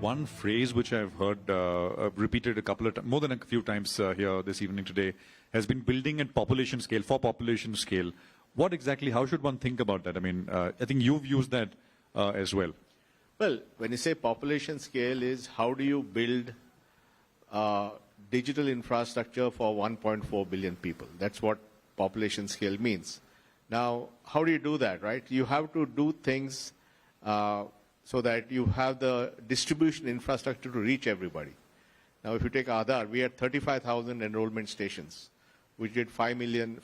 One phrase which I've heard repeated a couple of more than a few times here this evening today has been building at population scale, for population scale. What exactly, how should one think about that? I mean, I think you've used that as well. Well, when you say population scale is how do you build digital infrastructure for 1.4 billion people? That's what population scale means. Now, how do you do that, right? You have to do things so that you have the distribution infrastructure to reach everybody. Now, if you take Aadhaar, we had 35,000 enrollment stations. We did 50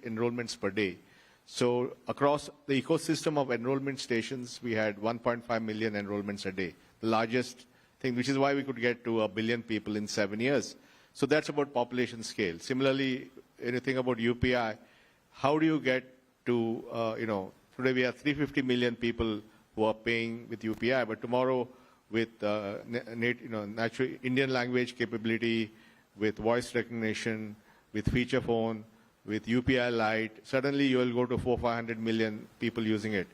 enrollments per day. So across the ecosystem of enrollment stations, we had 1.5 million enrollments a day, the largest thing, which is why we could get to 1 billion people in 7 years. So that's about population scale. Similarly, anything about UPI, how do you get to, today we have 350 million people who are paying with UPI, but tomorrow with natural Indian language capability, with voice recognition, with feature phone, with UPI Lite, suddenly you will go to 400-500 million people using it.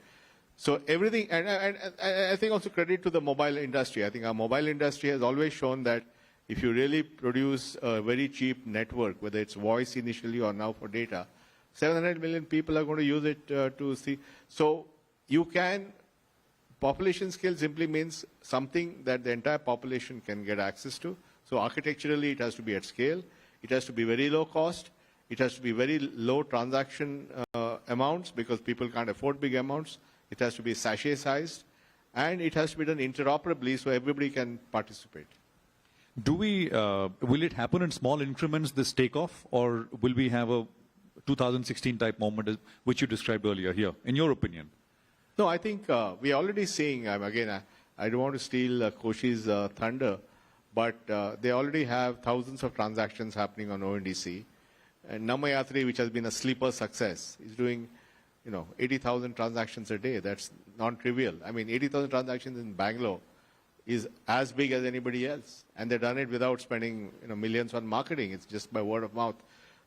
So everything, and I think also credit to the mobile industry. I think our mobile industry has always shown that if you really produce a very cheap network, whether it's voice initially or now for data, 700 million people are going to use it to see. So you can, population scale simply means something that the entire population can get access to. So architecturally, it has to be at scale. It has to be very low cost. It has to be very low transaction amounts because people can't afford big amounts. It has to be sachet sized. And it has to be done interoperably so everybody can participate. Do we, will it happen in small increments, this takeoff, or will we have a 2016 type moment, which you described earlier here, in your opinion? No, I think we are already seeing, again, I don't want to steal Koshi's thunder, but they already have thousands of transactions happening on ONDC. And Namayatri, which has been a sleeper success, is doing 80,000 transactions a day. That's non-trivial. I mean, 80,000 transactions in Bangalore is as big as anybody else. And they've done it without spending millions on marketing. It's just by word of mouth.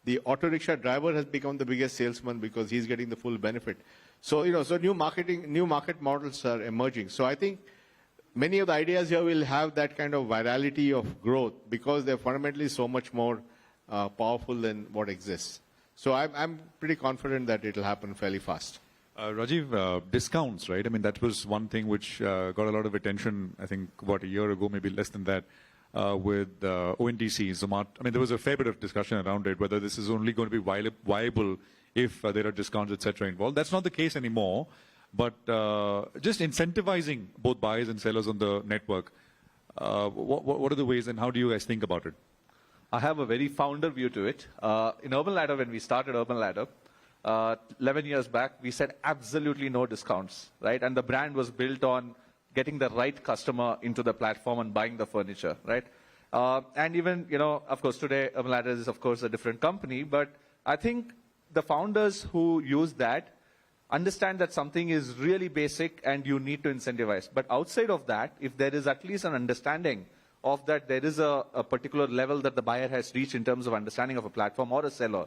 The auto rickshaw driver has become the biggest salesman because he's getting the full benefit. So, so new market models are emerging. So I think many of the ideas here will have that kind of virality of growth because they're fundamentally so much more powerful than what exists. So I'm pretty confident that it'll happen fairly fast. Rajiv, discounts, right? I mean, that was one thing which got a lot of attention, I think, a year ago, maybe less than that, with ONDC, Zomato. I mean, there was a fair bit of discussion around it, whether this is only going to be viable if there are discounts, etc. involved. That's not the case anymore. But just incentivizing both buyers and sellers on the network, what are the ways and how do you guys think about it? I have a very founder view to it. In Urban Ladder, when we started Urban Ladder, 11 years back, we said absolutely no discounts, right? And the brand was built on getting the right customer into the platform and buying the furniture, right? And even, of course, today, Urban Ladder is, of course, a different company. But I think the founders who use that understand that something is really basic and you need to incentivize. But outside of that, if there is at least an understanding of that there is a particular level that the buyer has reached in terms of understanding of a platform or a seller,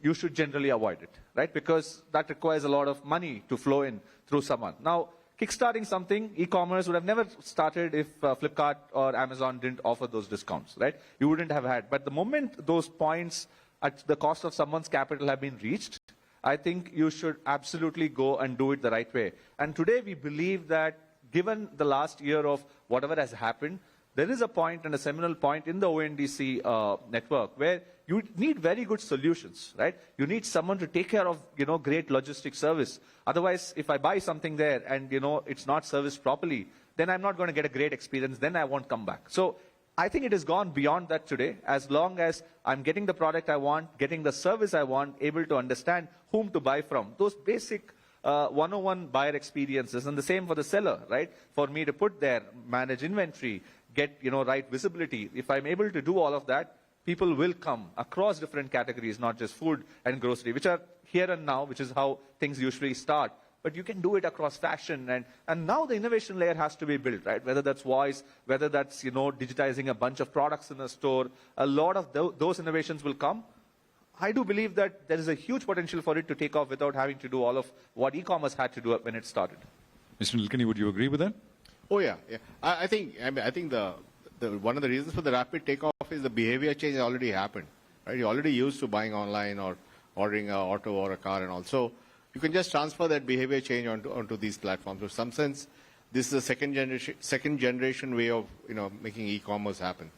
you should generally avoid it, right? Because that requires a lot of money to flow in through someone. Now, kickstarting something, e-commerce would have never started if Flipkart or Amazon didn't offer those discounts, right? You wouldn't have had. But the moment those points at the cost of someone's capital have been reached, I think you should absolutely go and do it the right way. And today we believe that given the last year of whatever has happened, there is a point and a seminal point in the ONDC network where you need very good solutions, right? You need someone to take care of, great logistic service. Otherwise, if I buy something there and, it's not serviced properly, then I'm not going to get a great experience. Then I won't come back. So I think it has gone beyond that today. As long as I'm getting the product I want, getting the service I want, able to understand whom to buy from, those basic 101 buyer experiences, and the same for the seller, right? For me to put there, manage inventory, get right visibility. If I'm able to do all of that, people will come across different categories, not just food and grocery, which are here and now, which is how things usually start. But you can do it across fashion, and now the innovation layer has to be built, right? Whether that's voice, whether that's digitizing a bunch of products in a store, a lot of those innovations will come. I do believe that there is a huge potential for it to take off without having to do all of what e-commerce had to do when it started. Mr. Nilekani, would you agree with that? Oh yeah, yeah. I think the one of the reasons for the rapid takeoff is the behavior change already happened. Right? You're already used to buying online or ordering an auto or a car and all. So you can just transfer that behavior change onto these platforms. So in some sense, this is a second generation way of making e-commerce happen.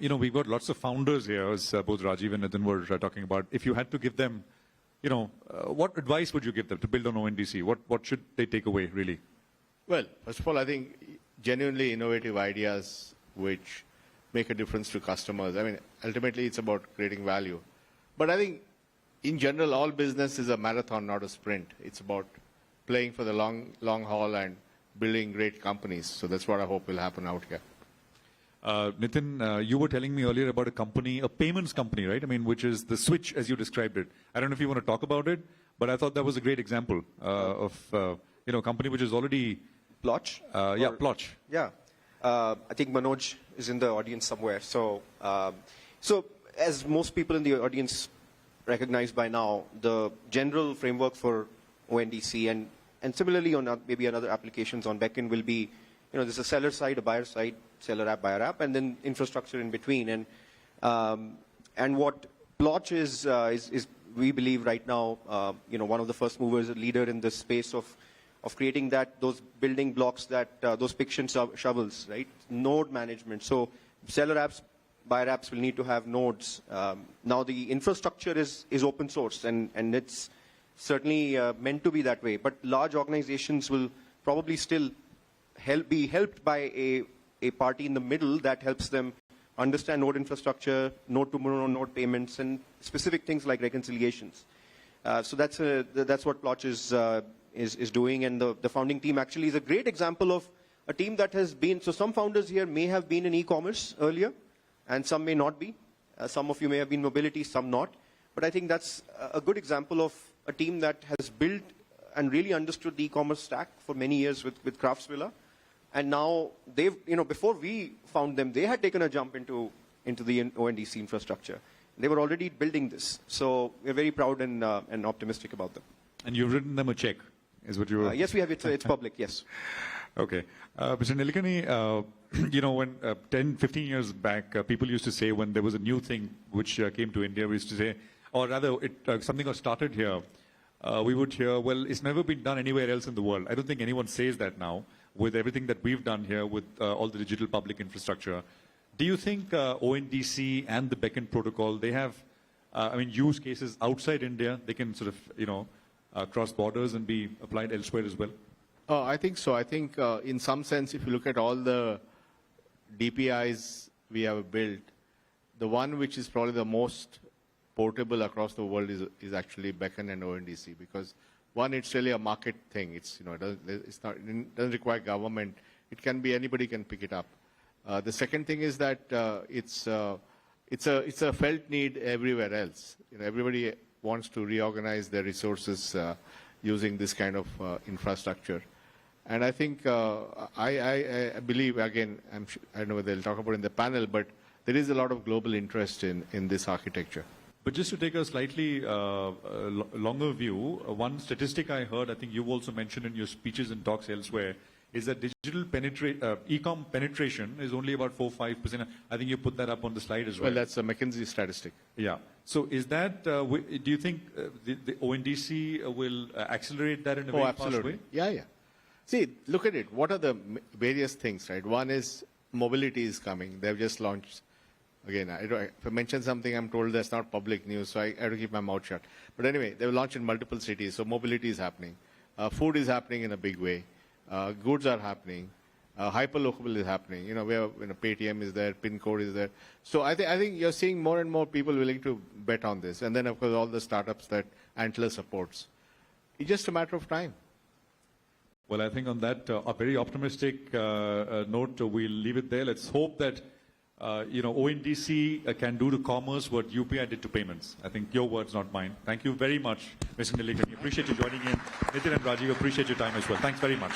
We've got lots of founders here, as both Rajiv and Nitin were talking about. If you had to give them, what advice would you give them to build on ONDC? What should they take away, really? Well, first of all, I think genuinely innovative ideas which make a difference to customers. I mean, ultimately, it's about creating value. But I think, in general, all business is a marathon, not a sprint. It's about playing for the long haul and building great companies. So that's what I hope will happen out here. Nitin, you were telling me earlier about a payments company, right? I mean, which is the Switch, as you described it. I don't know if you want to talk about it, but I thought that was a great example of a company which is already... Ploch? Ploch. Yeah. I think Manoj is in the audience somewhere. So as most people in the audience recognize by now, the general framework for ONDC and similarly on maybe other applications on backend will be, there's a seller side, a buyer side, seller app, buyer app, and then infrastructure in between. And what Ploch is we believe right now, one of the first movers, a leader in this space of creating those building blocks, those picks and shovels, right? Node management. So seller apps, buyer apps will need to have nodes. Now the infrastructure is open source and it's certainly meant to be that way. But large organizations will probably still be helped by a party in the middle that helps them understand node infrastructure, node to node payments, and specific things like reconciliations. So that's what Ploch is doing, and the founding team actually is a great example of a team that has been, so some founders here may have been in e-commerce earlier, and some may not be. Some of you may have been mobility, some not. But I think that's a good example of a team that has built and really understood the e-commerce stack for many years with Craftsvilla. And now they've, before we found them, they had taken a jump into the ONDC infrastructure. They were already building this. So we're very proud and optimistic about them. And you've written them a check, is what you... Yes, we have. It's public, yes. Okay. Mr. Nilekani, when 10, 15 years back, people used to say when there was a new thing which came to India, we used to say, or rather something was started here, we would hear, well, it's never been done anywhere else in the world. I don't think anyone says that now with everything that we've done here with all the digital public infrastructure. Do you think ONDC and the Beckon protocol, they have, use cases outside India, they can sort of, cross borders and be applied elsewhere as well? I think so. I think in some sense, if you look at all the DPIs we have built, the one which is probably the most portable across the world is actually Beckon and ONDC, because one, it's really a market thing. It doesn't require government. It can be anybody can pick it up. The second thing is that it's a felt need everywhere else. Everybody wants to reorganize their resources using this kind of infrastructure. And I think, I believe, again, I don't know whether they'll talk about it in the panel, but there is a lot of global interest in this architecture. But just to take a slightly longer view, one statistic I heard, I think you've also mentioned in your speeches and talks elsewhere, is that digital e-com penetration is only about 4-5%. I think you put that up on the slide as well. Well, that's a McKinsey statistic. Yeah. So is that, do you think the ONDC will accelerate that in a very fast way? Yeah. See, look at it. What are the various things, right? One is mobility is coming. They've just launched. Again, if I mention something, I'm told that's not public news, so I have to keep my mouth shut. But anyway, they've launched in multiple cities, so mobility is happening. Food is happening in a big way. Goods are happening. Hyperlocal is happening. Where Paytm is there, PIN code is there. So I think you're seeing more and more people willing to bet on this. And then, of course, all the startups that Antler supports. It's just a matter of time. Well, I think on that a very optimistic note, we'll leave it there. Let's hope that ONDC can do to commerce what UPI did to payments. I think your words, not mine. Thank you very much, Mr. Nilekani. Appreciate you joining in. Nitin and Rajiv, appreciate your time as well. Thanks very much.